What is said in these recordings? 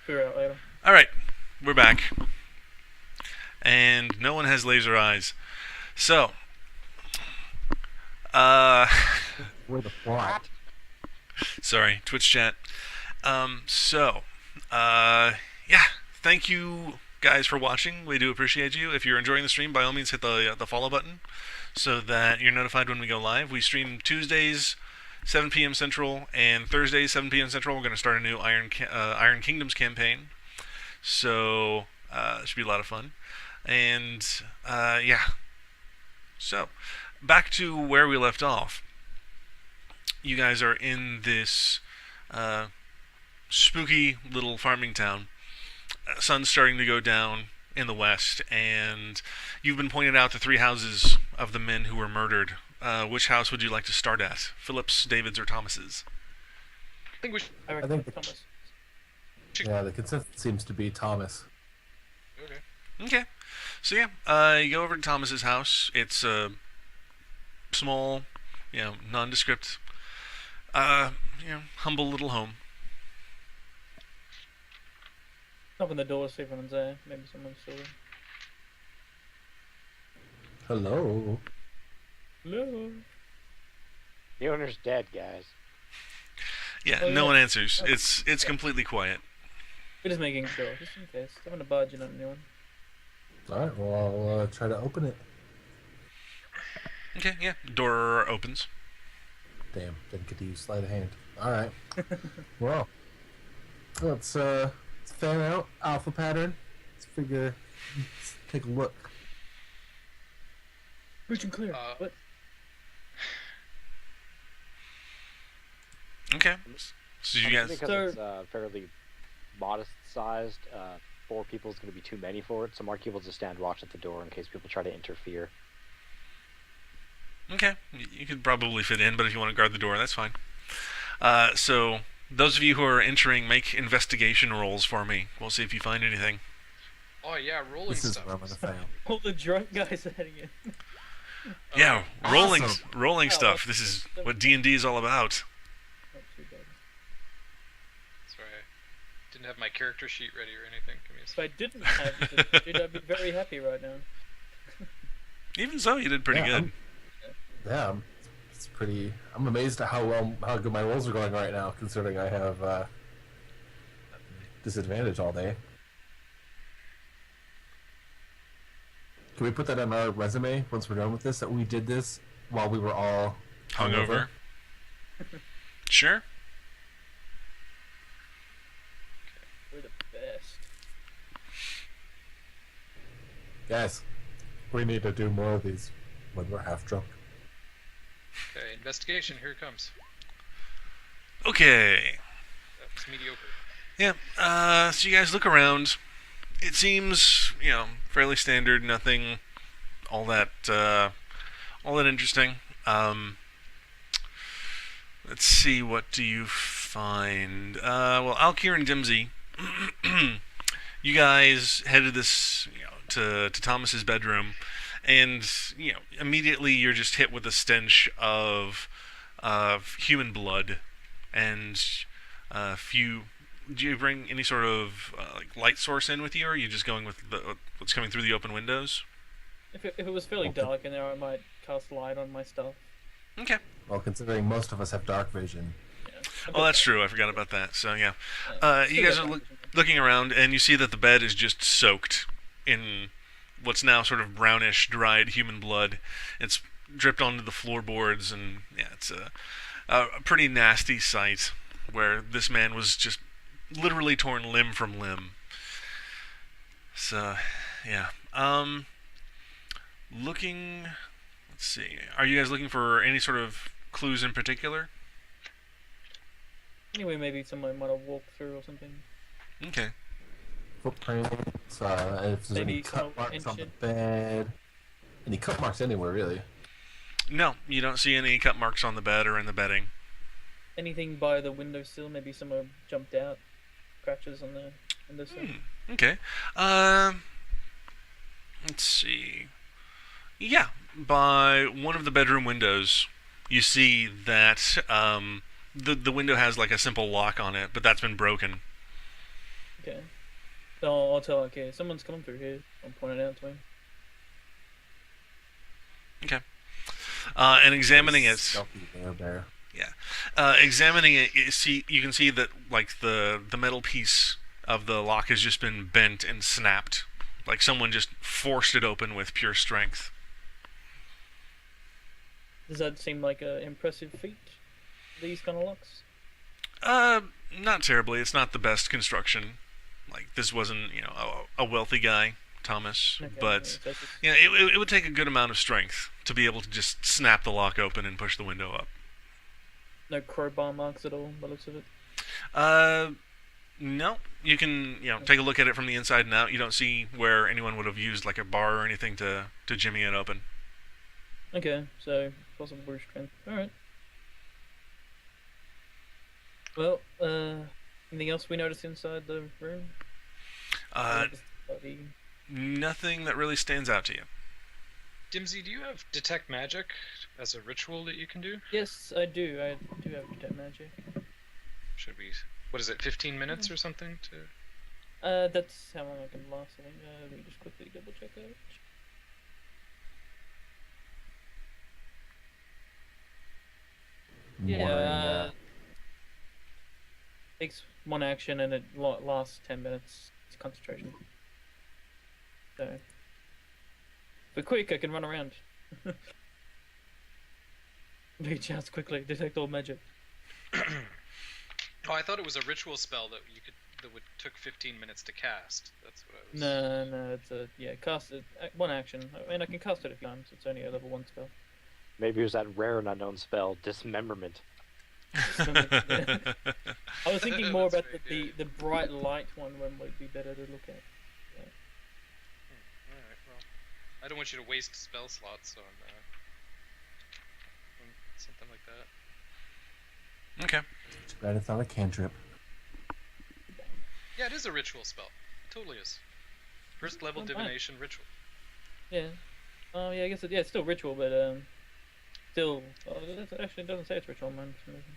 Figure it out later. All right, we're back, and no one has laser eyes. So, uh, Where the plot? sorry, Twitch chat. So, uh, yeah, thank you guys for watching. We do appreciate you. If you're enjoying the stream, by all means, hit the follow button so that you're notified when we go live. We stream Tuesdays, 7 p.m. Central, and Thursdays, 7 p.m. Central. We're going to start a new Iron Kingdoms campaign. So, it should be a lot of fun. And, yeah. So, back to where we left off. You guys are in this spooky little farming town. Sun's starting to go down in the west, and you've been pointed out the three houses of the men who were murdered. Which house would you like to start at? Phillips, David's, or Thomas's? I think we should. I I think Thomas. yeah, the consensus seems to be Thomas. Okay. Okay. So you go over to Thomas's house. It's a small, nondescript, humble little home. Open the door, see if anyone's there. Maybe someone's still there. Hello. Hello. The owner's dead, guys. Yeah, Oh, no yeah. one answers. Oh. It's completely quiet. We're just making sure, just in case. Don't want to barge in on anyone. All right. Well, I'll try to open it. Okay, yeah. Door opens. Damn, didn't get to use sleight of hand. All right. Well, let's fan out alpha pattern. Let's take a look. Reach and clear. What? Okay. So you guys. Because it's fairly modest-sized, 4 people is going to be too many for it, so Marky will just stand watch at the door in case people try to interfere. Okay, you could probably fit in, but if you want to guard the door, that's fine. So those of you who are entering, make investigation rolls for me. We'll see if you find anything. Oh yeah, rolling This is stuff. where I'm gonna fail. All the drunk guys are heading in. Yeah, rolling Awesome. rolling Oh, stuff. This is what D&D is all about. Not too bad. Sorry, I didn't have my character sheet ready or anything. Give me a If I second. didn't have this, dude, I'd be very happy right now. Even so, you did pretty Yeah, good. It's pretty. I'm amazed at how good my rolls are going right now, considering I have disadvantage all day. Can we put that on our resume once we're done with this? That we did this while we were all Hungover. Sure. We're the best. Guys, we need to do more of these when we're half drunk. Okay, investigation. Here it comes. Okay. That was mediocre. Yeah. So you guys look around. It seems, fairly standard. Nothing all that interesting. Let's see. What do you find? Well, Alkir and Dimsey, you guys headed this, to Thomas's bedroom, and immediately you're just hit with a stench of human blood, and few. Do you bring any sort of light source in with you, or are you just going with what's coming through the open windows? If it was fairly dark in there, I might cast light on my stuff. Okay. Well, considering most of us have dark vision. Yeah. Oh, that's true. I forgot about that. So yeah, you Still guys got are dark vision. looking around, and you see that the bed is just soaked in what's now sort of brownish, dried human blood. It's dripped onto the floorboards, and yeah, it's a pretty nasty sight where this man was just literally torn limb from limb. So, yeah. Looking. Let's see. Are you guys looking for any sort of clues in particular? Anyway, maybe someone might have walked through or something. Okay. Footprints, if there's any Maybe some cut marks on the ancient- bed. Any cut marks anywhere, really. No, you don't see any cut marks on the bed or in the bedding. Anything by the windowsill? Maybe someone jumped out. Scratches on the windowsill. Okay. Let's see. Yeah, by one of the bedroom windows, you see that the window has like a simple lock on it, but that's been broken. Okay. So I'll tell. Okay, someone's coming through here. I'll point it out to him. Okay. And examining it, Stealthy bear. examining it, you can see that like the metal piece of the lock has just been bent and snapped, like someone just forced it open with pure strength. Does that seem like an impressive feat? These kind of locks? Not terribly. It's not the best construction. Like this wasn't, a wealthy guy, Thomas, Okay, but so it's just- it would take a good amount of strength to be able to just snap the lock open and push the window up. no crowbar marks at all, by the looks of it. No. You can, take a look at it from the inside and out. You don't see where anyone would have used like a bar or anything to jimmy it open. Okay, so possible brute strength. Alright. Well, anything else we noticed inside the room? Body. Nothing that really stands out to you. Dimsy, do you have detect magic as a ritual that you can do? Yes, I do. I do have detect magic. Should we? What is it? 15 minutes or something to? That's how long I can last. I think. Let me just quickly double check that. Yeah. Takes one action and it lasts 10 minutes. It's concentration. So, if we're quick, I can run around. Reach out quickly, detect all magic. Oh, I thought it was a ritual spell that took 15 minutes to cast. That's what I was. No, it's cast it. One action. I mean, I can cast it a few times. It's only a level 1 spell. Maybe it was that rare and unknown spell, Dismemberment. I was thinking more That's about right, the bright light one might be better to look at. Alright, well. I don't want you to waste spell slots on something like that. Okay. Too bad it's not a cantrip. Yeah, it is a ritual spell. It totally is. First level Not bad. divination ritual. Yeah. Oh, yeah, I guess it's still ritual, but still. Oh, it actually doesn't say it's ritual, man. For some reason.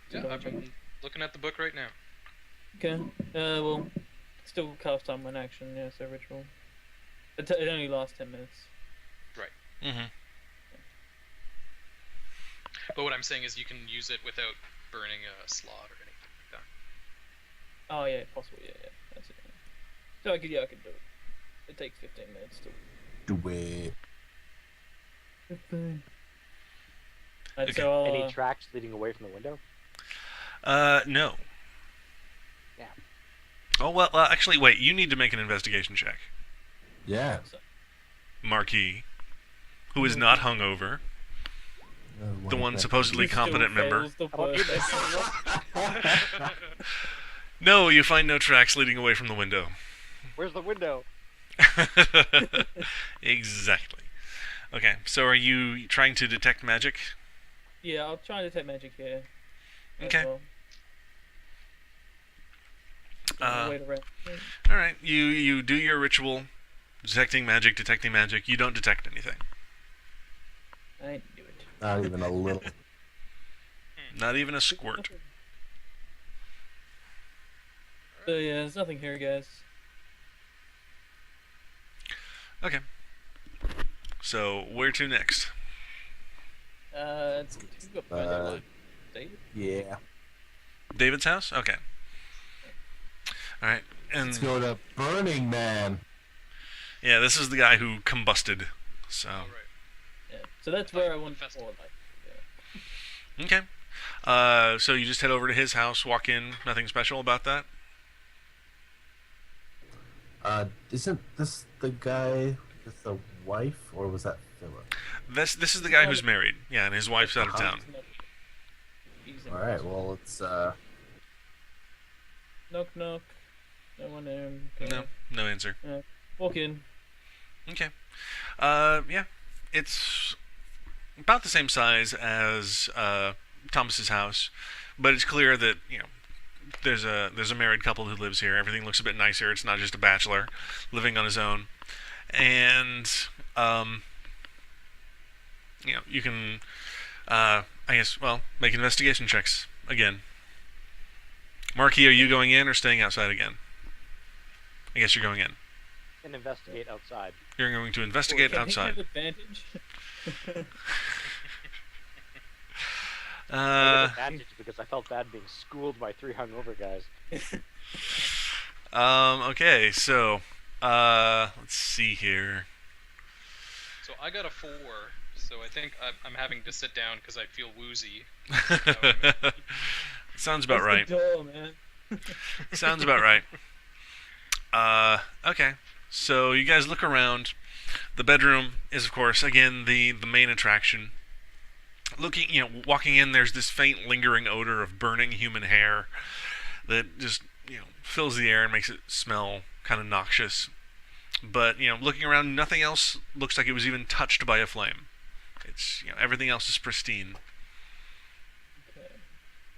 Yeah, I'm looking at the book right now. Okay. Well, still cast on one action. Yeah, so ritual. It only lasts 10 minutes. Mm-hmm. But what I'm saying is you can use it without burning a slot or anything like that. Oh yeah, possible. Yeah, that's it. So I could do it. It takes 15 minutes to. Do it. Right, Okay. so I'll, Any tracks leading away from the window? No. Yeah. Oh, well, actually, wait. You need to make an investigation check. Yeah. Marquis, who is not hungover, the one supposedly he still competent member. fails the How about you, first- No, you find no tracks leading away from the window. Where's the window? Exactly. Okay, so are you trying to detect magic? Yeah, I'll try and detect magic here. as Okay. well. Wait around. All right, you do your ritual, detecting magic. You don't detect anything. I ain't do it. Not even a little. Not even a squirt. So yeah, there's nothing here, guys. Okay. So where to next? We've got to find out, like, David. Yeah. David's house? Okay. Alright. Let's And go to Burning Man. yeah, this is the guy who combusted. So Oh, right. Yeah. So that's where I want to Festival. like. okay. So you just head over to his house, walk in, nothing special about that? Isn't this the guy with the wife, or was that Philip? This is the guy who's married. Yeah, and his wife's out of town. All right. Well, let's. Knock knock. No one there. Okay. No answer. Walk in. Okay. Yeah. It's about the same size as Thomas's house, but it's clear that, there's a married couple who lives here. Everything looks a bit nicer. It's not just a bachelor living on his own. And you can make investigation checks again. Marquis, are you going in or staying outside again? I guess you're going in. And investigate outside. You're going to investigate Can outside. he have advantage? I had advantage because I felt bad being schooled by 3 hungover guys. Okay, so, let's see here. So I got a 4, so I think I'm having to sit down because I feel woozy. Sounds about right. That's the door, man. Sounds about right. Okay. So you guys look around. The bedroom is, of course, again, the main attraction. Walking in, there's this faint, lingering odor of burning human hair that just, fills the air and makes it smell kind of noxious. But, looking around, nothing else looks like it was even touched by a flame. It's, everything else is pristine. Okay.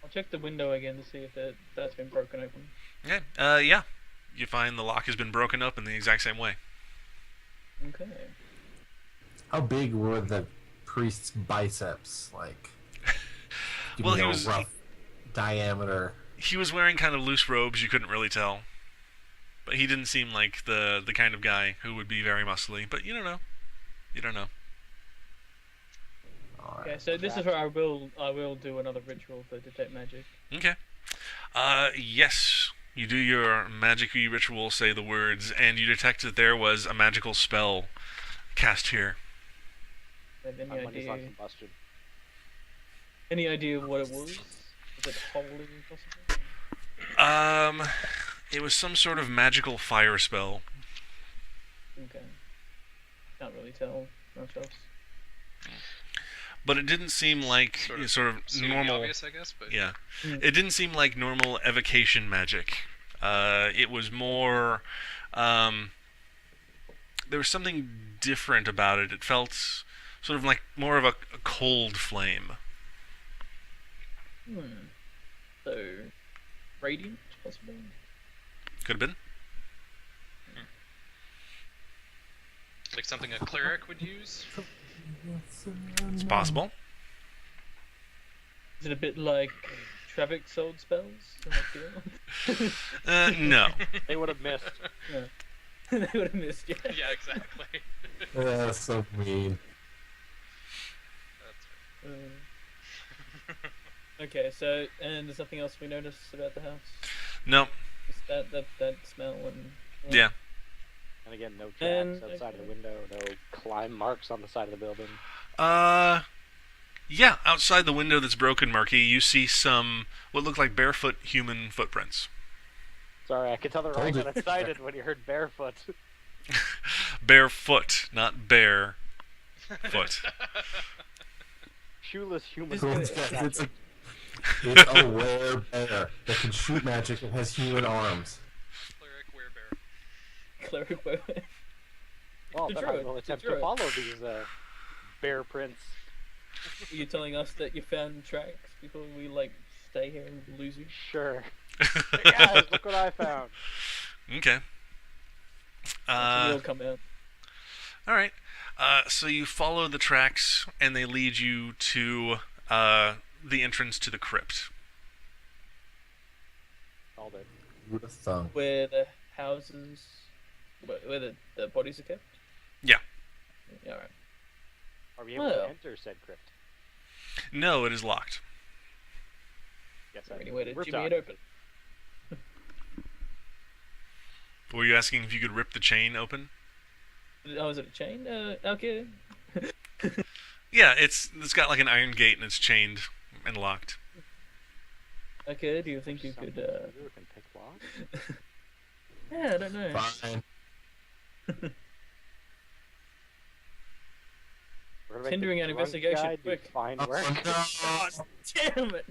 I'll check the window again to see if that's been broken open. Okay. Yeah. You find the lock has been broken up in the exact same way. Okay. How big were the priest's biceps? Like, give Well, me he a was rough diameter. he was wearing kind of loose robes. You couldn't really tell, but he didn't seem like the kind of guy who would be very muscly. But you don't know. You don't know. All right. Okay, so this is where I will do another ritual for detect magic. Okay. Yes. You do your magic-y ritual, say the words, and you detect that there was a magical spell cast here. Have My money's on combustion. any idea what it was? Was it holy, possibly? It was some sort of magical fire spell. Okay. Can't really tell much else. But it didn't seem like sort of Seeming normal. obvious, I guess, but Yeah, Mm. it didn't seem like normal evocation magic. It was more. There was something different about it. It felt sort of like more of a cold flame. So, radiant, possibly? Could have been. like something a cleric would use. It's possible. Is it a bit like Traffic sold spells? No. They would have missed. Yeah. They would have missed you. Yeah, exactly. That's so mean. That's Okay, so and there's nothing else we noticed about the house. No. Just that smell and Yeah. And again, no tracks And- outside of the window, no climb marks on the side of the building. Yeah, outside the window that's broken, Marquis, you see some what look like barefoot human footprints. Sorry, I could tell the Ryan Told got you. excited when he heard barefoot. Barefoot, not bare foot. Shoeless human. This Cool. is- It's a rare bear that can shoot magic and has human arms. cleric werebear. cleric weapon. Well, The then I druid, will the attempt to druid. follow these bear prints. Are you telling us that you found tracks before we stay here and lose you? Sure. Guys, look what I found. Okay. We'll come out. All right. So you follow the tracks, and they lead you to the entrance to the crypt. Called it. With a thumb. Where the houses, where the bodies are kept. Yeah. Yeah, all right. Are we able Well. to enter said crypt? No, it is locked. Yes, Is there any way to we're jimmy done. it open? Were you asking if you could rip the chain open? Oh, is it a chain? Okay. Yeah, it's got like an iron gate and it's chained and locked. Okay. Do you think you Something could? you can pick locks? Yeah, I don't know. Fine. We're gonna make Hindering the an drunk investigation, guy do quick. Fine Oh, work. God damn it!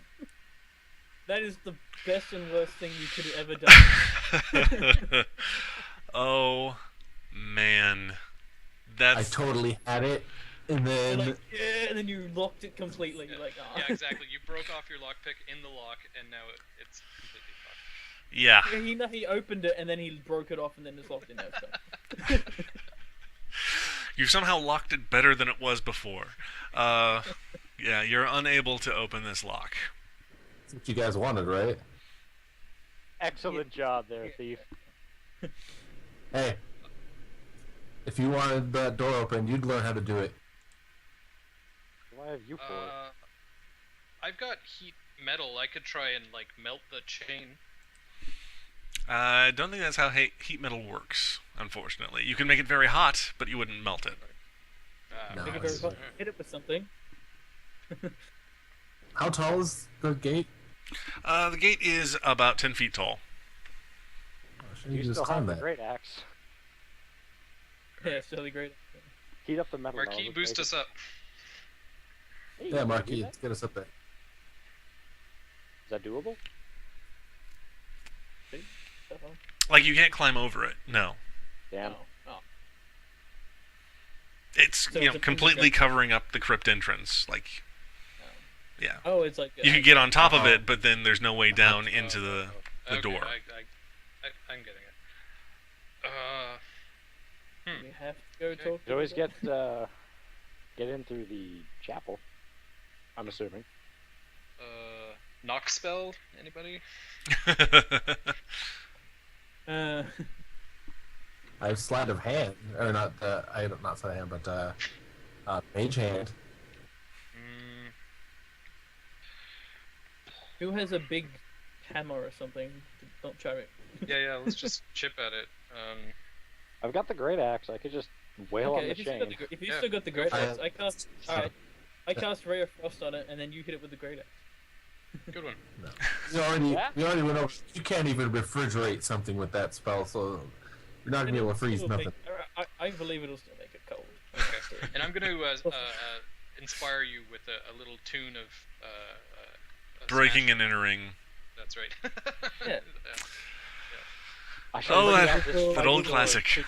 That is the best and worst thing you could have ever done. Oh man, I that's totally had it, and You're then like, yeah, and then you locked it completely. You're like, oh. Yeah, exactly. You broke off your lockpick in the lock, and now it's completely fucked. yeah. He opened it and then he broke it off and then just locked it in there. You've somehow locked it better than it was before. Yeah, you're unable to open this lock. that's what you guys wanted, right? Excellent job there, thief. Hey, if you wanted that door open, you'd learn how to do it. Why have you for it? I've got heat metal. I could try and like melt the chain. I don't think that's how heat metal works, unfortunately. You can make it very hot, but you wouldn't melt it. No, Make it it's- very hot. Hit it with something. How tall is the gate? The gate is about 10 feet tall. Oh, shouldn't You you just still climb have the that? great axe. Yeah, it's really great. Heat up the metal. Marquis, node, boost make us it- up. Hey, Yeah, can you Marky, do that? let's get us up there. Is that doable? Uh-oh. Like, you can't climb over it. No. Damn. Oh. It's, So you know, it's a completely finger covering up the crypt entrance. Like, yeah. Oh, it's like You could get on top of Uh-oh. it, but then there's no way down into the Okay, door. I'm getting it. We have to go talk. You to always the get in through the chapel. I'm assuming. Knock spell. Anybody? Uh, I have sleight of hand, or not? Not sleight of hand, but mage hand. Mm, who has a big hammer or something? Don't try it. yeah. Let's just chip at it. I've got the great axe. I could just wail on Okay, the if you, still chain. got the, if you Yeah. still got the great I- axe, I cast. Alright, I cast Ray of Frost on it, and then you hit it with the great axe. Good one. No. Yeah? We already went over. You can't even refrigerate something with that spell, so you're not gonna be able to freeze Still nothing. I believe it'll still make it cold. Okay. And I'm going to inspire you with a little tune of Breaking Smash. and entering. That's right. Yeah. I should Oh, bring that- out this that old fighting classic.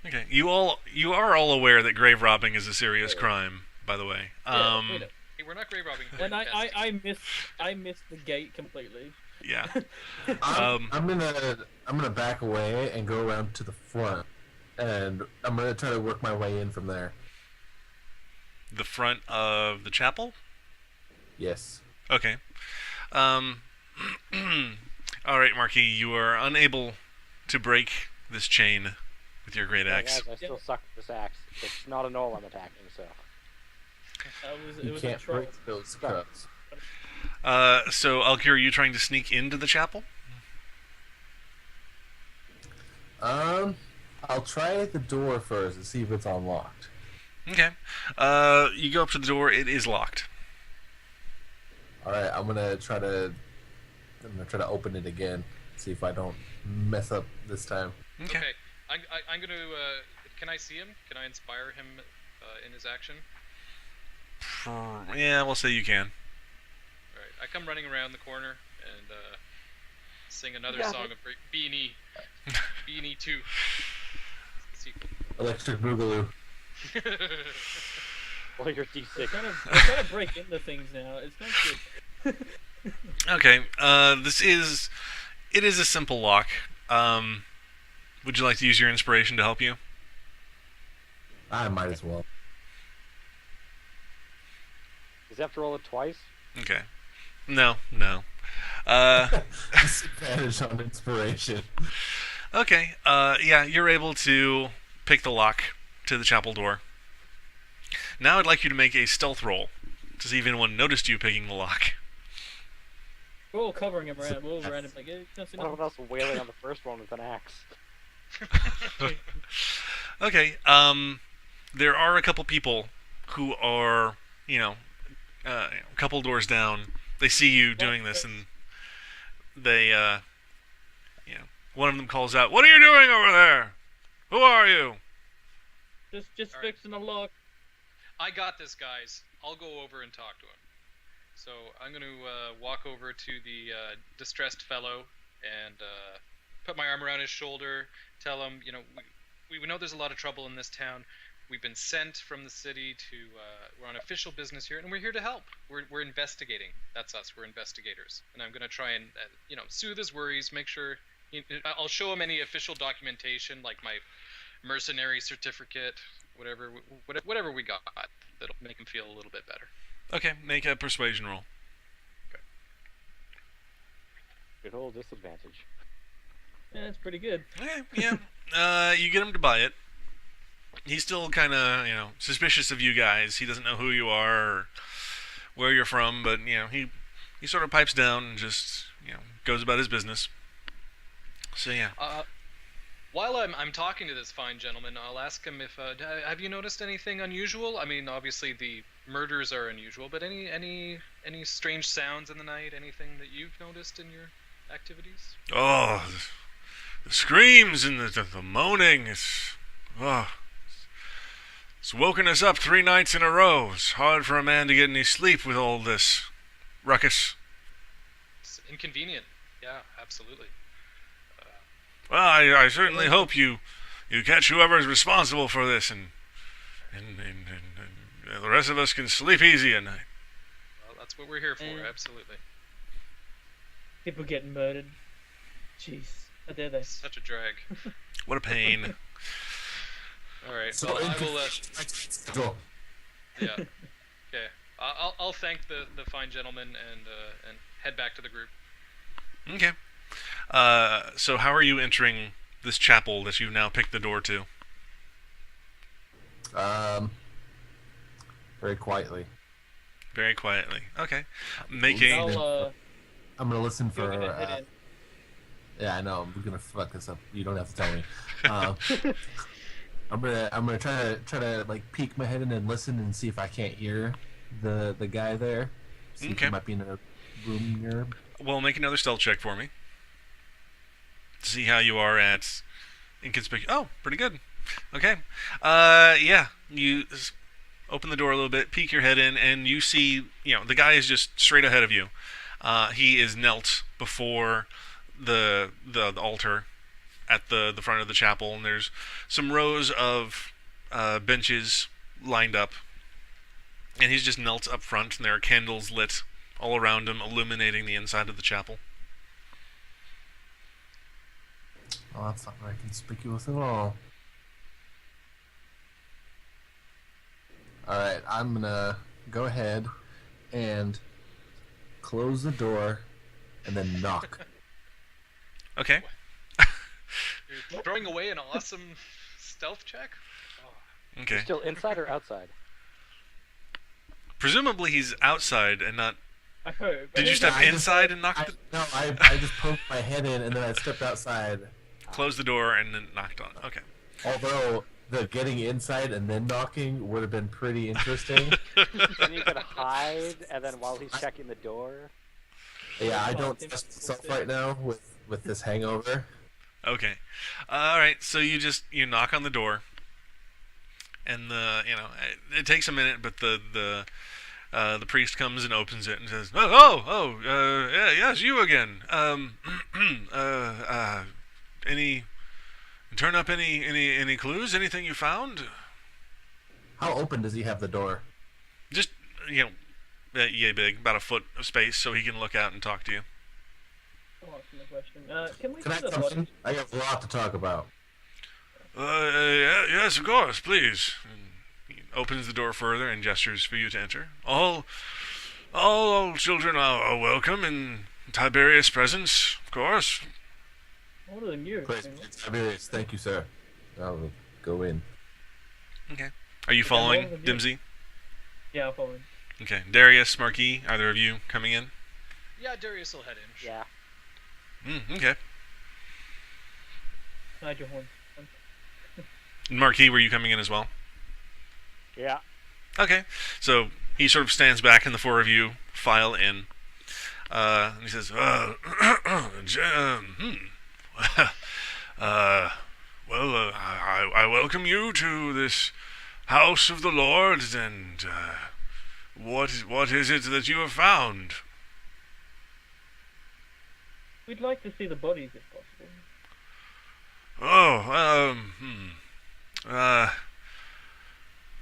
Okay, you are all aware that grave robbing is a serious crime, by the way. Yeah, we know. Hey, we're not grave robbing. we're And infesting. I missed the gate completely. Yeah. I'm gonna back away and go around to the front, and I'm gonna try to work my way in from there. The front of the chapel? Yes. Okay. All right, Marquis, you are unable to break this chain with your great Yeah, axe. guys, I still suck at this axe. It's not a knoll I'm attacking, so. It You was a can't troll. break those cups. So, Alkir, are you trying to sneak into the chapel? I'll try the door first and see if it's unlocked. Okay. You go up to the door. It is locked. All right, I'm gonna try to open it again. See if I don't mess up this time. Okay. Okay. I'm going to. Can I see him? Can I inspire him in his action? Yeah, we'll say you can. All right. I come running around the corner and sing another Yeah. song of Beanie 2. Sequel. Electric Boogaloo. Well, you're D6. They're trying to break into things now. It's not good. Okay. It is a simple lock. Would you like to use your inspiration to help you? I might as well. Does he have to roll it twice? Okay. No. Disadvantage on inspiration. Okay. Yeah, you're able to pick the lock to the chapel door. Now I'd like you to make a stealth roll to see if anyone noticed you picking the lock. We're all covering him around. We're all around him like, hey, don't see One of nothing. us wailing on the first one with an axe. Okay. There are a couple people who are, a couple doors down. They see you doing this, and they, one of them calls out, "What are you doing over there? Who are you?" Just All right. fixing a lock. I got this, guys. I'll go over and talk to him. So I'm going to walk over to the distressed fellow and put my arm around his shoulder, tell him, we know there's a lot of trouble in this town. We've been sent from the city to, we're on official business here, and we're here to help. We're investigating. That's us. We're investigators. And I'm going to try and, soothe his worries, make sure, I'll show him any official documentation, like my mercenary certificate, whatever we got, that'll make him feel a little bit better. Okay, make a persuasion roll. Good old disadvantage. Yeah, that's pretty good. Yeah. You get him to buy it. He's still kind of, suspicious of you guys. He doesn't know who you are or where you're from, but, he sort of pipes down and just, goes about his business. So, yeah. While I'm talking to this fine gentleman, I'll ask him if have you noticed anything unusual? I mean, obviously the murders are unusual, but any strange sounds in the night? Anything that you've noticed in your activities? Oh, the screams and the moaning. It's woken us up 3 nights in a row. It's hard for a man to get any sleep with all this ruckus. It's inconvenient. Yeah, absolutely. Well, I certainly hope you catch whoever's responsible for this, and the rest of us can sleep easy at night. Well, that's what we're here for. And- Absolutely. People getting murdered. Jeez, how dare they? Such a drag. What a pain. All right. So Well, I will. Go. Yeah. Okay. I'll thank the fine gentleman and head back to the group. Okay. So how are you entering this chapel that you've now picked the door to? Very quietly. Very quietly. Okay. Well, Making. I'm gonna listen You're for. gonna head in. Yeah, I know. I'm gonna fuck this up. You don't have to tell me. I'm gonna try to like peek my head in and listen and see if I can't hear the guy there. See if Okay. he might be in a room near. Well, make another stealth check for me. See how you are at inconspicuous. Oh, pretty good. Okay. Yeah. You open the door a little bit, peek your head in, and you see, the guy is just straight ahead of you. He is knelt before the altar at the front of the chapel, and there's some rows of benches lined up, and he's just knelt up front, and there are candles lit all around him, illuminating the inside of the chapel. Oh, that's not very conspicuous at all. Alright, I'm gonna go ahead and close the door and then knock. Okay. You're throwing away an awesome stealth check. Oh. Okay. Still inside or outside? Presumably he's outside and not. I hope. Did you step I just- inside and knock I just poked my head in and then I stepped outside. closed the door and then knocked on? Okay. Although the getting inside and then knocking would have been pretty interesting. Then you could hide, and then while he's checking the door. Yeah, I don't trust myself right now with this hangover. Okay. All right. So you knock on the door, and it takes a minute, but the priest comes and opens it and says, yeah, yes, you again. Any turn up any clues? Anything you found? How open does he have the door? Just yay big, about a foot of space, so he can look out and talk to you. I'll answer the question. Can we Can I see the come in? body? I got a lot to talk about. Yes, of course, please. And he opens the door further and gestures for you to enter. All children are welcome in Tiberius' presence, of course. Older than you. Please, Tiberius, thank you, sir. I'll go in. Okay. Are you following rolling with you. Dimsy? Yeah, I'll follow him. Okay. Darius, Marquis, either of you coming in? Yeah, Darius will head in. Sure. Yeah. Okay. Hide your horn. Marquis, were you coming in as well? Yeah. Okay. So he sort of stands back, and the four of you file in. And he says, I welcome you to this house of the Lord, and what is it that you have found? We'd like to see the bodies if possible.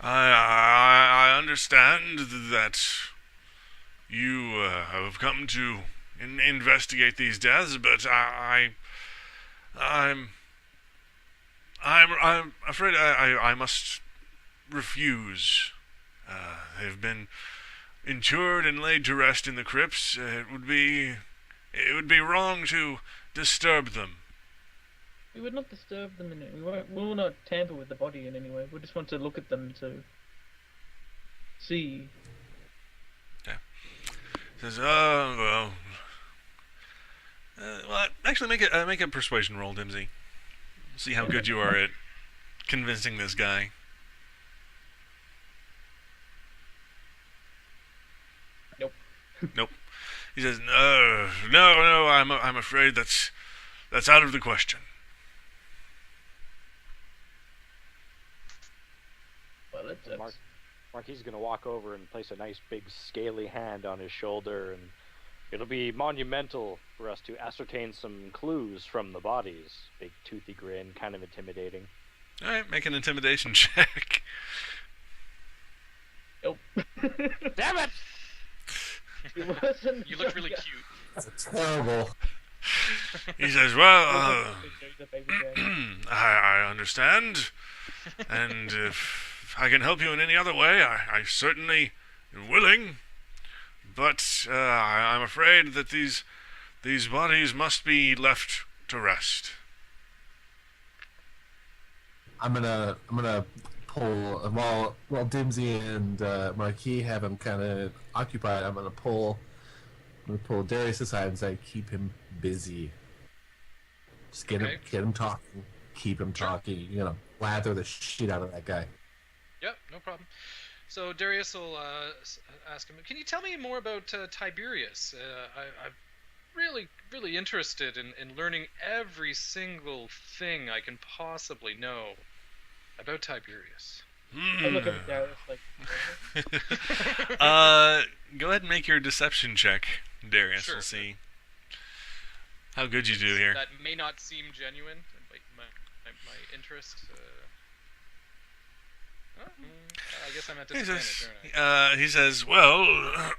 I understand that you have come to investigate these deaths, but I'm afraid I must refuse. They've been interred and laid to rest in the crypts. It would be wrong to disturb them. We would not disturb them in any way. We will not tamper with the body in any way. We just want to look at them to see. Says, oh well, actually make a persuasion roll, Dimsy. See how good you are at convincing this guy. Nope. He says, no. I'm afraid that's out of the question. Well, it's Marquis is going to walk over and place a nice big scaly hand on his shoulder, and it'll be monumental for us to ascertain some clues from the bodies. Big toothy grin, kind of intimidating. All right, make an intimidation check. Nope. Damn it! It wasn't. You look really cute. That's terrible. He says, well, I understand, and if I can help you in any other way, I certainly am willing. But I'm afraid that these bodies must be left to rest. I'm gonna pull while Dimsy and Marquis have him kind of occupied. I'm gonna pull Darius aside and say, keep him busy. Just get him talking. Keep him talking. Lather the shit out of that guy. Yep, no problem. So Darius will ask him, can you tell me more about Tiberius? I'm really interested in learning every single thing I can possibly know about Tiberius. I look at Darius like. Go ahead and make your deception check, Darius. Sure. We'll see how good you do here. That may not seem genuine, my interest. I guess I'm at disadvantage, aren't I? He says, well,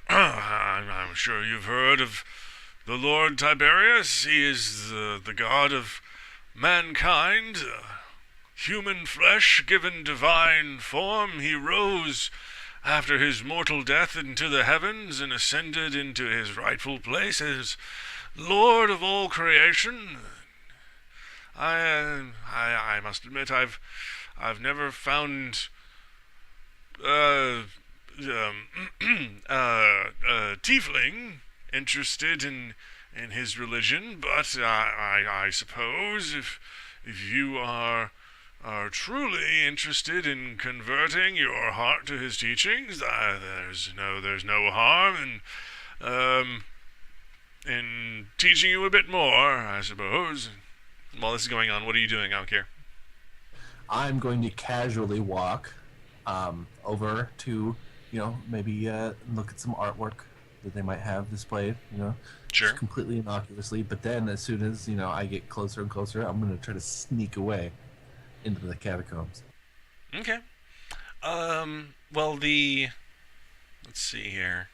I'm sure you've heard of the Lord Tiberius. He is the god of mankind, human flesh given divine form. He rose after his mortal death into the heavens and ascended into his rightful place as Lord of all creation. I must admit I've never found tiefling interested in his religion, but I suppose if you are truly interested in converting your heart to his teachings, there's no harm in teaching you a bit more, I suppose. While this is going on, what are you doing out here? I'm going to casually walk over to, maybe look at some artwork that they might have displayed, Sure. just completely innocuously. But then as soon as, I get closer and closer, I'm going to try to sneak away into the catacombs. Okay. Well, let's see here.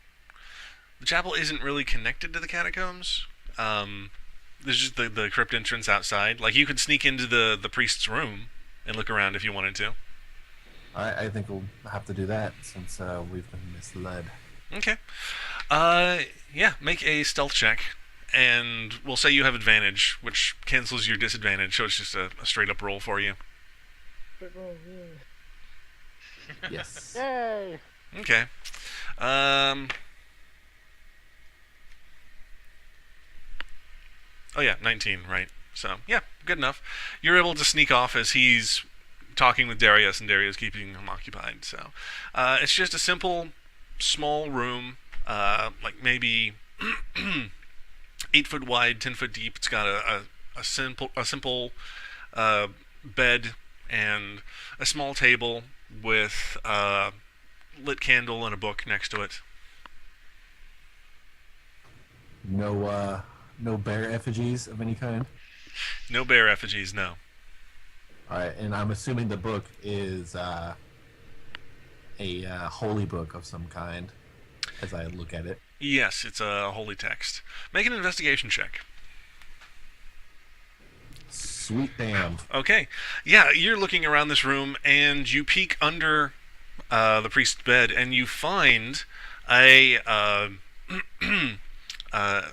The chapel isn't really connected to the catacombs. There's just the crypt entrance outside. Like, you could sneak into the priest's room and look around if you wanted to. I think we'll have to do that since we've been misled. Okay. Yeah, make a stealth check, and we'll say you have advantage, which cancels your disadvantage, so it's just a straight up roll for you. Yes. Yay! Okay. Oh yeah, 19, right. So, yeah, good enough. You're able to sneak off as he's talking with Darius, and Darius keeping him occupied. So, it's just a simple, small room, like maybe 8 foot wide, 10 foot deep. It's got a simple bed and a small table with a lit candle and a book next to it. No bear effigies of any kind? No bear effigies, no. Alright, and I'm assuming the book is a holy book of some kind, as I look at it. Yes, it's a holy text. Make an investigation check. Sweet damn. Okay. Yeah, you're looking around this room, and you peek under the priest's bed, and you find a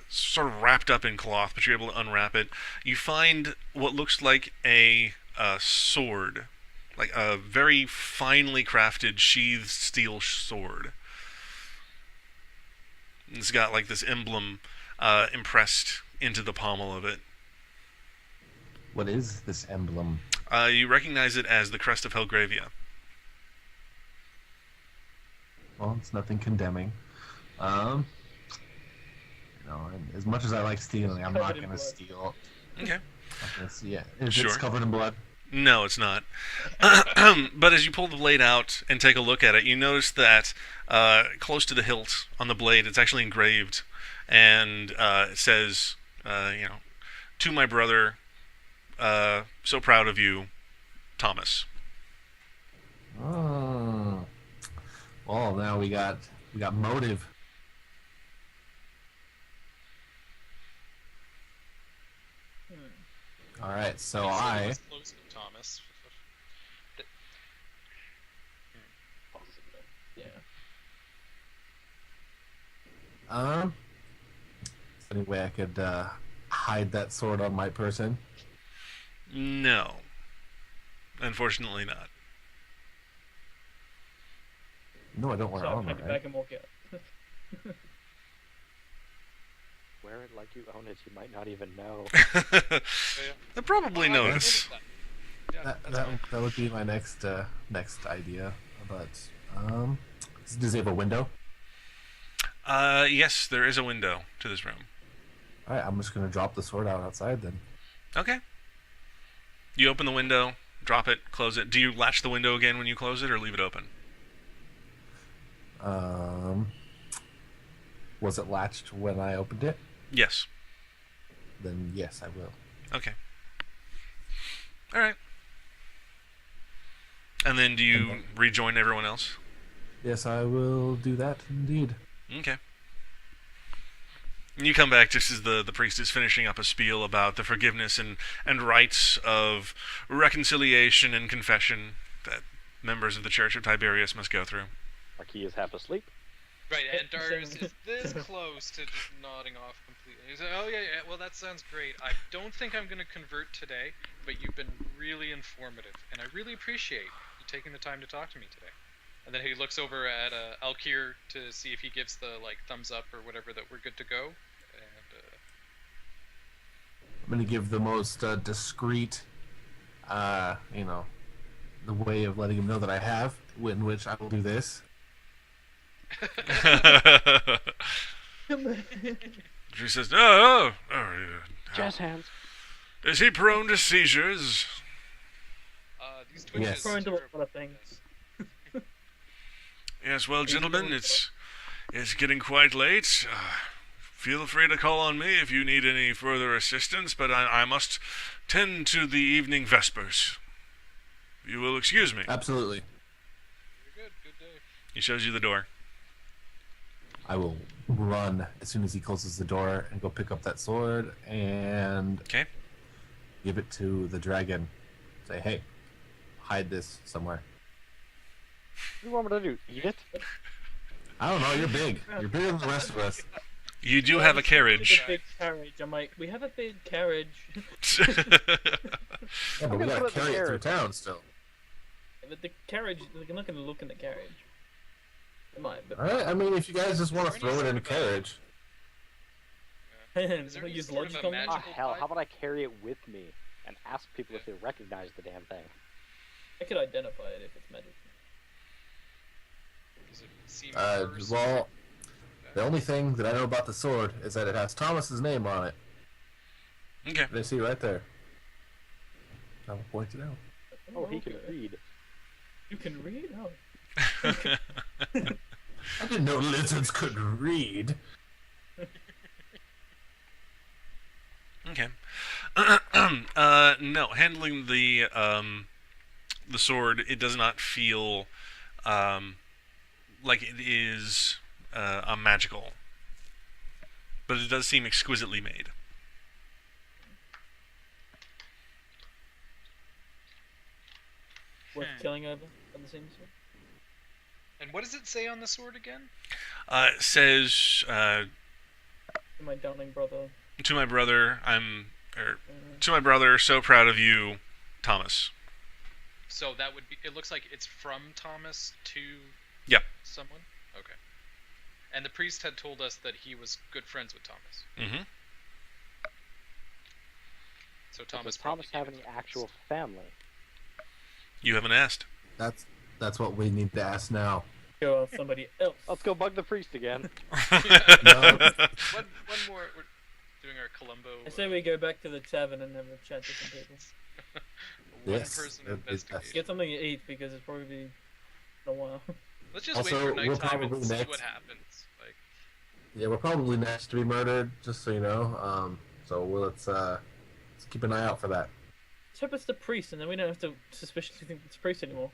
sort of wrapped up in cloth, but you're able to unwrap it. You find what looks like a sword, like a very finely crafted sheathed steel sword. It's got like this emblem impressed into the pommel of it. What is this emblem? You recognize it as the crest of Helgravia. Well, it's nothing condemning. You know, and as much as I like stealing, I'm not covered in going to blood. steal. Okay. Yeah, if Sure. it's covered in blood. No, it's not. But as you pull the blade out and take a look at it, you notice that close to the hilt on the blade, it's actually engraved, and it says, to my brother, so proud of you, Thomas. Oh. Well, now we got motive. All right, so I. Was close to Thomas. Yeah. Is there any way I could hide that sword on my person? No. Unfortunately not. No, I don't wear So I'll armor, pack it right? back and walk out. Wear it like you own it. You might not even know. They'll probably Oh, I notice. that. Yeah, That, that's that, fine. that would be my next idea. But does it have a window? Yes, there is a window to this room. All right, I'm just gonna drop the sword out outside then. Okay. You open the window, drop it, close it. Do you latch the window again when you close it, or leave it open? Was it latched when I opened it? Yes. Then yes, I will. Okay. All right. And then do you rejoin everyone else? Yes, I will do that indeed. Okay. And you come back just as the priest is finishing up a spiel about the forgiveness and rites of reconciliation and confession that members of the Church of Tiberius must go through. Marquis is half asleep. Right, and Darius is this close to just nodding off completely. He's like, oh yeah, well that sounds great. I don't think I'm going to convert today, but you've been really informative, and I really appreciate you taking the time to talk to me today. And then he looks over at Alkir to see if he gives the thumbs up or whatever that we're good to go. And I'm gonna give the most discreet, the way of letting him know that I have, in which I will do this. She says, oh, Jazz hands. is he prone to seizures? these twitches. Yes. Prone to a are- lot of things. Yes, well, gentlemen, it's getting quite late. Feel free to call on me if you need any further assistance, but I must tend to the evening vespers. You will excuse me. Absolutely. You're good. Good day. He shows you the door. I will run as soon as he closes the door and go pick up that sword and Okay. give it to the dragon. Say, hey, hide this somewhere. What do you want me to do? Eat it? I don't know. You're big. You're bigger than the rest of us. You do have a With carriage. a big carriage. I'm like, we have a big carriage. Yeah, but we gonna gotta put it in carry the it through air. town still. But the carriage, I'm not going to look in the carriage. I might, but All right. I mean, if you guys just want to Is there any throw it in a sort of a- carriage, Is there we'll any use sort of a logic on magic- that. Ah, hell, how about I carry it with me and ask people if they recognize the damn thing? I could identify it if it's magic. Does it seem worse? well, the only thing that I know about the sword is that it has Thomas's name on it. Okay. They see right there. I will point it out. Oh, he can okay. read. You can read? Oh. I didn't know lizards could read. Okay. No, handling the sword, it does not feel like it is a magical, but it does seem exquisitely made. Worth killing over on the same sword? And what does it say on the sword again? It says, My darling brother. To my brother, Uh, to my brother, so proud of you, Thomas. So that would be. It looks like it's from Thomas to Yep. someone. Okay. And the priest had told us that he was good friends with Thomas. Mm-hmm. So Does Thomas. Thomas probably have gave any it to actual priest. family? You haven't asked. That's what we need to ask now. Go ask somebody else. Let's go bug the priest again. No. One more. We're doing our Columbo. I say we go back to the tavern and have a chat to some people. One Yes, person that'd be investigation. best. Get something to eat because it's probably been a while. Let's just Also, wait for we're nighttime and probably see next. what happens. Like, Yeah, we're probably next to be murdered, just so you know. So let's keep an eye out for that. Let's hope it's the priest, and then we don't have to suspiciously think it's the priest anymore.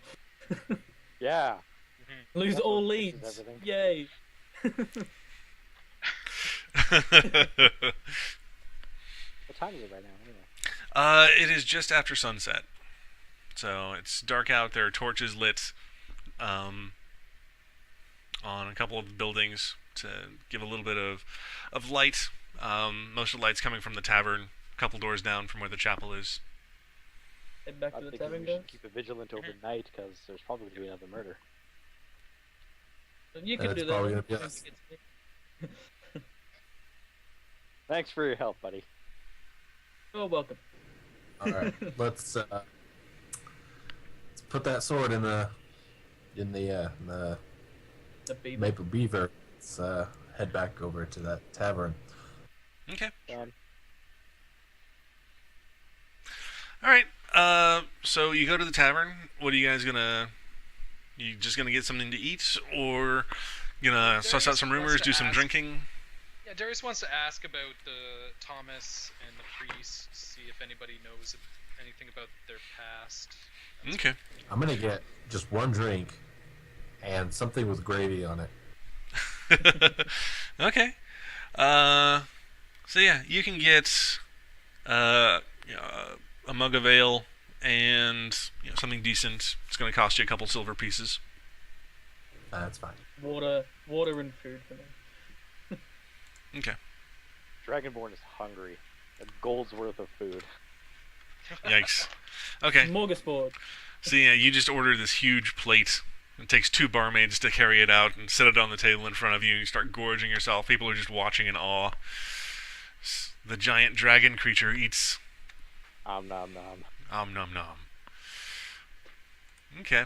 Yeah. Lose That all fixes leads. everything. Yay. What time is it right now, anyway? It is just after sunset, so it's dark out. There are torches lit, on a couple of the buildings to give a little bit of light. Most of the light's coming from the tavern, a couple doors down from where the chapel is. Head back I'm to the thinking tavern, we guys. should keep it vigilant overnight because there's probably going to be another murder. You can That's do that. probably one. gonna be us. Thanks for your help, buddy. Oh, welcome. All right, let's put that sword in the The baby. Maple Beaver. Let's head back over to that tavern. Okay. Done. All right. So you go to the tavern. What are you guys gonna? You just gonna get something to eat, or gonna suss out some Darius rumors, wants to do some ask- drinking? Yeah, Darius wants to ask about the Thomas and the priest, see if anybody knows anything about their past. Okay. I'm gonna get just one drink and something with gravy on it. Okay. So yeah, you can get a mug of ale and something decent. It's going to cost you a couple silver pieces. That's fine. Water and food for me. Okay. Dragonborn is hungry. A gold's worth of food. Yikes. Okay. Smorgasbord. So yeah, you just order this huge plate. It takes 2 barmaids to carry it out and set it on the table in front of you, and you start gorging yourself. People are just watching in awe. The giant dragon creature eats. Nom nom nom. Nom nom nom. Okay.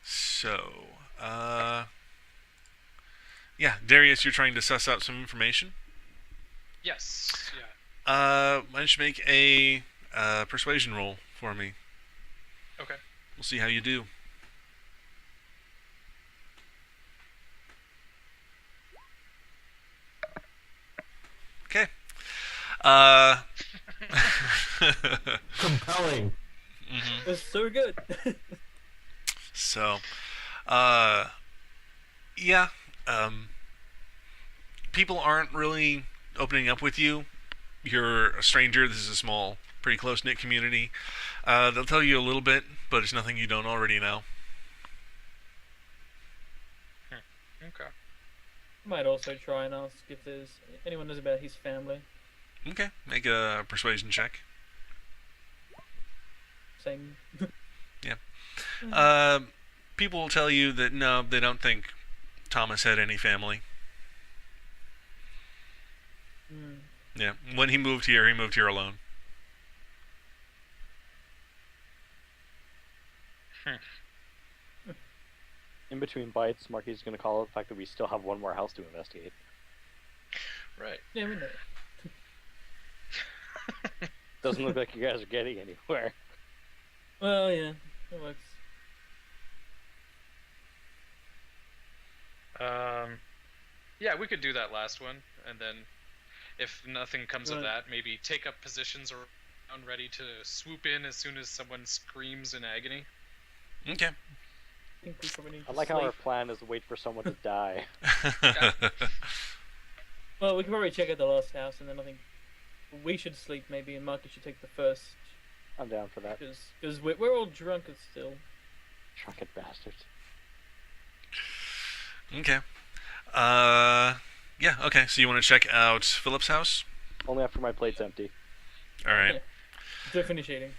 So, yeah, Darius, you're trying to suss out some information. Yes. Yeah. Why don't you make a persuasion roll for me? Okay. We'll see how you do. Okay. Compelling. It was so good. So, yeah, people aren't really opening up with you. You're a stranger. This is a small, pretty close-knit community. They'll tell you a little bit, but it's nothing you don't already know. Okay. Might also try and ask if there's anyone knows about his family. Okay, make a persuasion check. Same. People will tell you that no, they don't think Thomas had any family. Mm. Yeah, when he moved here alone. In between bites, Marky's going to call out the fact that we still have one more house to investigate. Right. Yeah, we know. Doesn't look like you guys are getting anywhere. Well, yeah, it works. Yeah, we could do that last one, and then if nothing comes of Right. that, maybe take up positions around ready to swoop in as soon as someone screams in agony. Okay. I think we probably need I to like how our sleep. plan is to wait for someone to die. Well, we can probably check out the last house, and then I think we should sleep maybe, and Marcus should take the first, I'm down for that. because we're all drunk still. Drunken bastards. Okay. Yeah. Okay. So you want to check out Philip's house? Only after my plate's empty. All right. Yeah. Differentiating.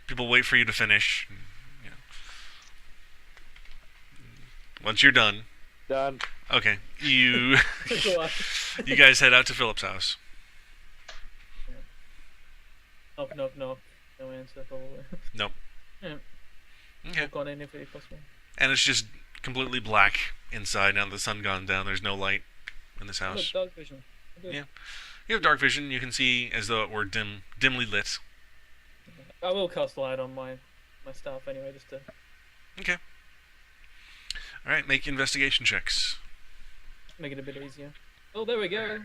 People wait for you to finish. You know. Once you're done. Done. Okay. You Go on. you guys head out to Philip's house. Knock, knock, knock. No answer, probably. Nope. Yeah. Okay. Walk on in if it's possible. And it's just completely black inside now that the sun gone down. There's no light in this Oh, house. dark vision. Good. Yeah. You have dark vision. You can see as though it were dimly lit. I will cast light on my staff anyway, just to. Okay. All right. Make investigation checks. Make it a bit easier. Oh, there we go.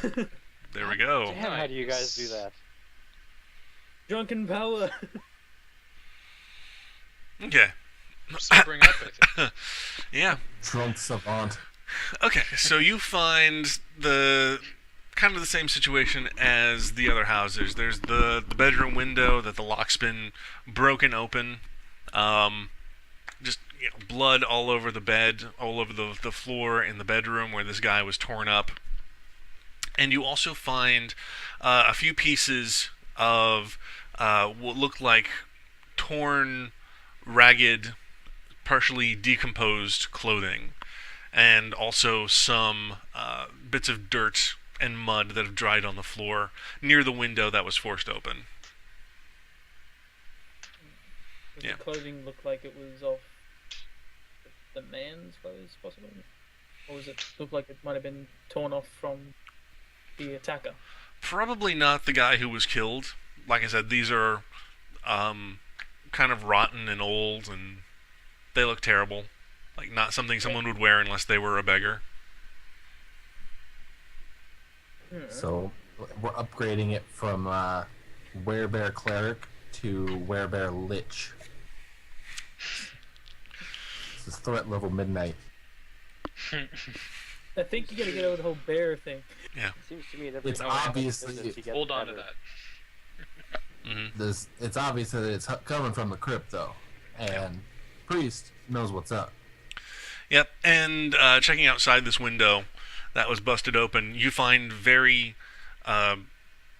There we go. Damn, how do you guys do that? Drunken power. Okay. Sobering up, I think. Yeah. Drunk savant. Okay. So you find the kind of the same situation as the other houses. There's the bedroom window that the lock's been broken open. Just blood all over the bed, all over the floor in the bedroom where this guy was torn up. And you also find a few pieces of what look like torn, ragged, partially decomposed clothing, and also some bits of dirt and mud that have dried on the floor near the window that was forced open. Does Yeah. the clothing look like it was off the man's clothes, possibly? Or does it look like it might have been torn off from the attacker? Probably not the guy who was killed. Like I said, these are kind of rotten and old, and they look terrible. Like not something someone would wear unless they were a beggar. So we're upgrading it from Werebear Cleric to Werebear Lich. This is threat level midnight. I think you gotta get over the whole bear thing. It seems to me that every It's now and then obviously- it gets Hold on to better. that. It's obvious that it's coming from the crypt though, and Priest knows what's up. Yep, and checking outside this window that was busted open, you find very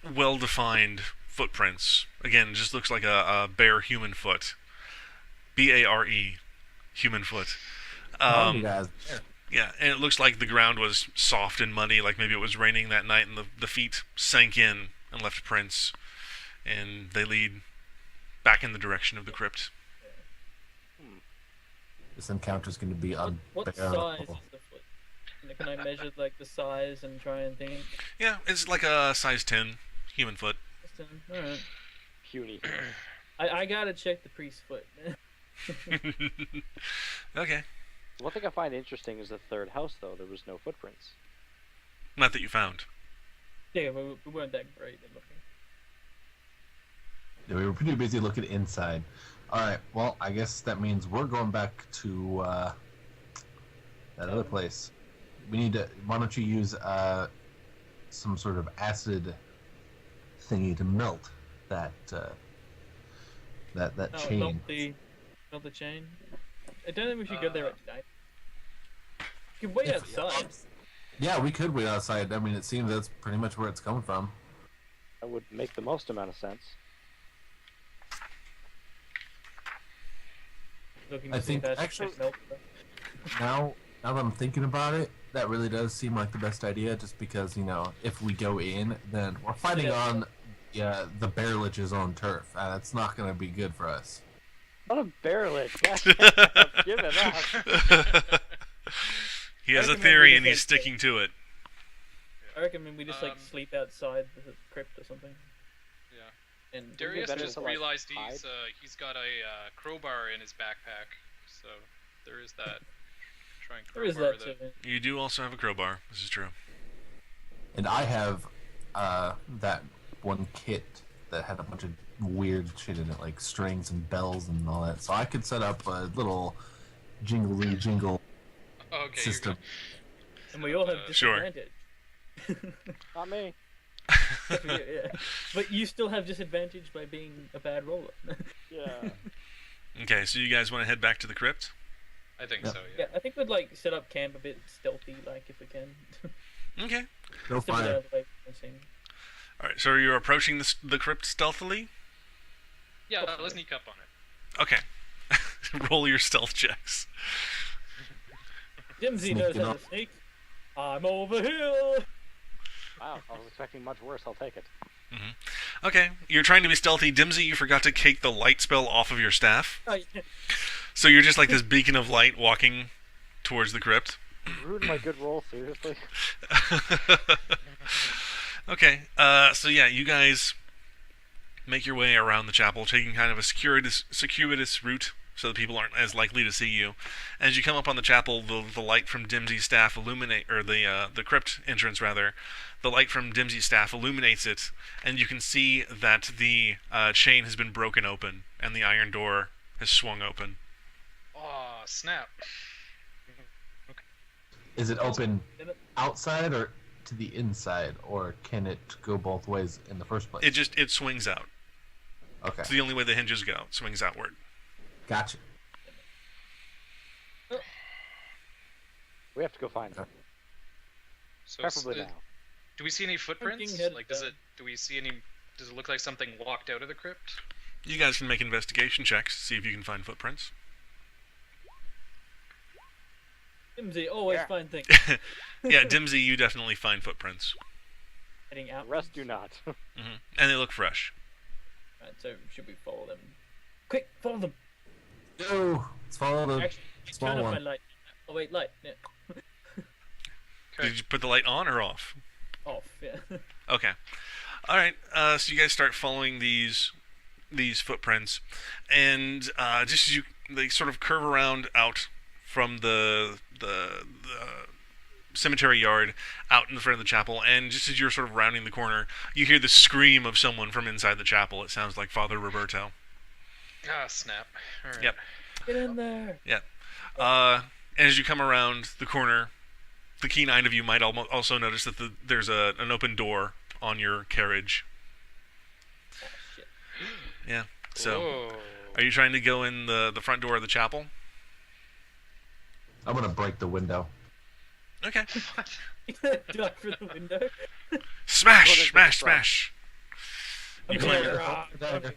well-defined footprints. Again, it just looks like a bare human foot. B-A-R-E, human foot. You guys, Yeah, and it looks like the ground was soft and muddy, like maybe it was raining that night and the feet sank in and left prints, and they lead back in the direction of the crypt. this encounter's going to be What size is unbearable. the foot? Can I measure like the size and try and think? Yeah, it's like a size 10 human foot. Alright. Puny. I gotta check the priest's foot. Okay. One thing I find interesting is the third house, though. There was no footprints. Not that you found. Yeah, we weren't that great at looking. Yeah, we were pretty busy looking inside. All right, well, I guess that means we're going back to that other place. We need to. Why don't you use some sort of acid thingy to melt that that No, chain? not the chain. I don't think we should go there at night. You can wait outside. Yeah, we could wait outside. I mean, it seems that's pretty much where it's coming from. That would make the most amount of sense. Looking I to see think- if that actually- shit melt. Now that I'm thinking about it, that really does seem like the best idea. Just because if we go in, then we're fighting on the Bear Lich's own turf. That's not going to be good for us. Not a bear lich. Give it up. He has a recommend theory we and he's just, like, sticking to it. I recommend we just sleep outside the crypt or something. Yeah. And Darius better just to, like, realized hide? he's got a crowbar in his backpack, so there is that. Try and there is crowbar that too. You do also have a crowbar. This is true. And I have that one kit that had a bunch of weird shit in it, like strings and bells and all that. So I could set up a little jingly jingle Okay, system. And we all have Sure. disadvantage. Not me. Yeah. But you still have disadvantage by being a bad roller. Yeah. Okay, so you guys want to head back to the crypt? I think Yeah. so. Yeah, I think we'd like set up camp a bit stealthy, like if we can. Okay. No Just a bit out fire. of the way from the scene. All right. So you're approaching the crypt stealthily. Yeah, let's sneak up on it. Okay. Roll your stealth checks. Dimsy knows Sneaking how up. to sneak. I'm over here. Wow, I was expecting much worse. I'll take it. Okay. You're trying to be stealthy. Dimsy, you forgot to take the light spell off of your staff, Oh, yeah. so you're just like this beacon of light walking towards the crypt. Ruined my good roll, seriously. Okay. So yeah, you guys make your way around the chapel, taking kind of a circuitous route, so that people aren't as likely to see you. As you come up on the chapel, the light from Dimsy's staff the crypt entrance rather, the light from Dimsy's staff illuminates it, and you can see that the chain has been broken open and the iron door has swung open. Oh, snap. Is it open outside or to the inside, or can it go both ways in the first place? It swings out. Okay, It's the only way the hinges go. It swings outward. gotcha. We have to go find her. So Preferably now. do we see any footprints? Thinking head Like, down. do we see any? Does it look like something walked out of the crypt? You guys can make investigation checks, see if you can find footprints. Dimsy always Yeah. find things. Yeah, Dimsy, you definitely find footprints. Heading The out. rest do not. And they look fresh. Right, so should we follow them? Quick, follow them. Go. Let's follow the Actually, small turn off my one. light. Oh wait, light. Yeah. Okay. Did you put the light on or off? Off. Yeah. Okay. All right. So you guys start following these footprints, and just as they sort of curve around out from the cemetery yard out in the front of the chapel, and just as you're sort of rounding the corner, you hear the scream of someone from inside the chapel. It sounds like Father Roberto. Ah, snap. All right. Yep. Get in there. And as you come around the corner, the keen-eyed of you might also notice that there's an open door on your carriage. Oh shit. Yeah. So, Whoa. are you trying to go in the front door of the chapel? I'm gonna break the window. Okay. Duck for the window. Smash! What is Smash! the front? Smash! You I'm climb, here.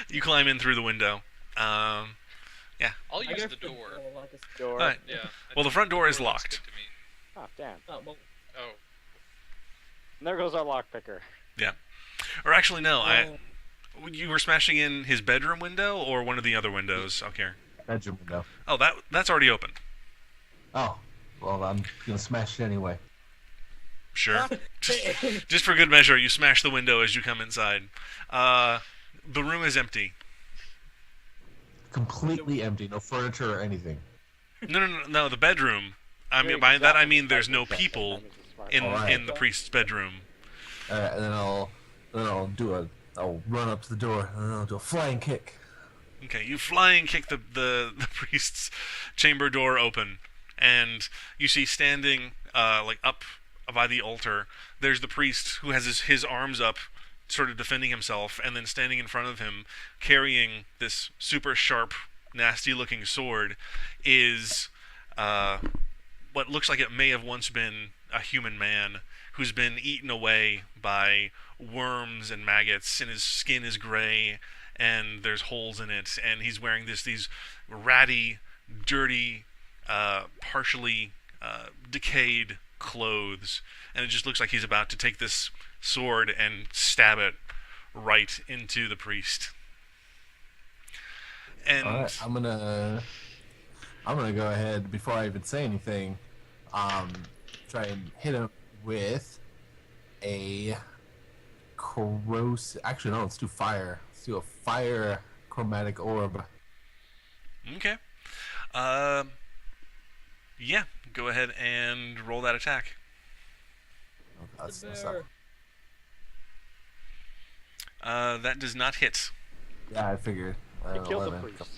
you climb in through the window. I'll I use go the for door. oh, like a- Door. Alright. Yeah. Well, the front door is looks locked. good to me. Oh, damn. Oh, well, Oh. And there goes our lockpicker. Or actually, no. well, You were smashing in his bedroom window or one of the other windows? Okay. Bedroom window. Oh, that's already open. Oh, well, I'm gonna smash it anyway. Sure. Just for good measure, you smash the window as you come inside. The room is empty. Completely empty. No furniture or anything. No. The bedroom. I mean, by that I mean there's no people in the priest's bedroom. All right, and then I'll run up to the door and then I'll do a flying kick. Okay, you flying kick the priest's chamber door open, and you see standing like up by the altar. There's the priest who has his arms up, sort of defending himself, and then standing in front of him, carrying this super sharp, nasty-looking sword, is what looks like it may have once been a human man who's been eaten away by worms and maggots, and his skin is gray, and there's holes in it, and he's wearing these ratty, dirty, partially decayed clothes, and it just looks like he's about to take this sword and stab it right into the priest. And All right, I'm gonna go ahead before I even say anything. Try and hit him with a corrosive. Actually, no, let's do fire. Let's do a fire chromatic orb. okay, yeah, go ahead and roll that attack. Oh, that's the not. bear. That does not hit. Yeah, I figured. It killed the 11. priest.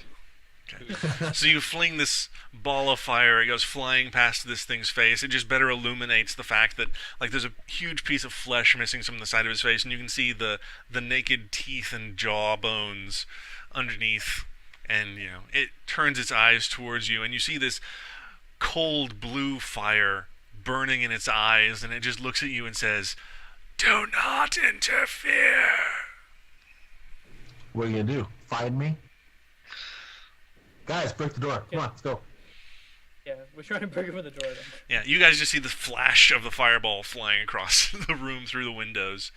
So you fling this ball of fire, it goes flying past this thing's face. It just better illuminates the fact that like there's a huge piece of flesh missing from the side of his face, and you can see the naked teeth and jaw bones underneath and it turns its eyes towards you, and you see this cold blue fire burning in its eyes, and it just looks at you and says, "Do not interfere." What are you gonna do? Find me? Guys, break the door. Come on, let's go. Yeah, we're trying to break open the door then. Yeah, you guys just see the flash of the fireball flying across the room through the windows.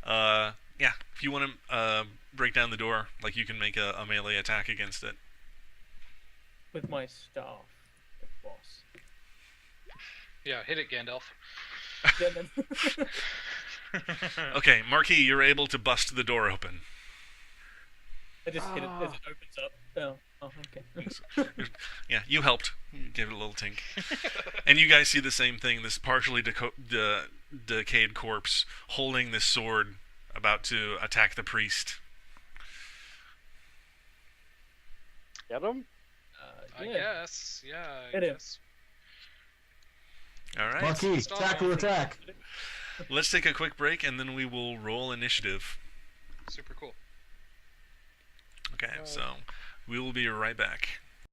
Yeah, if you want to break down the door, like, you can make a melee attack against it. With my staff, the boss. Yeah, hit it, Gandalf. Yeah, then Okay, Marquis, you're able to bust the door open. I just hit it as it opens up. Oh, okay. Yeah, you helped. You gave it a little tink. And you guys see the same thing, this partially decayed corpse holding this sword about to attack the priest. Get him? I Yeah. guess. Yeah, I Hit him. guess. All right, Marquis, Stop tackle it. attack. let's take a quick break, and then we will roll initiative. Super cool. Okay, so we will be right back.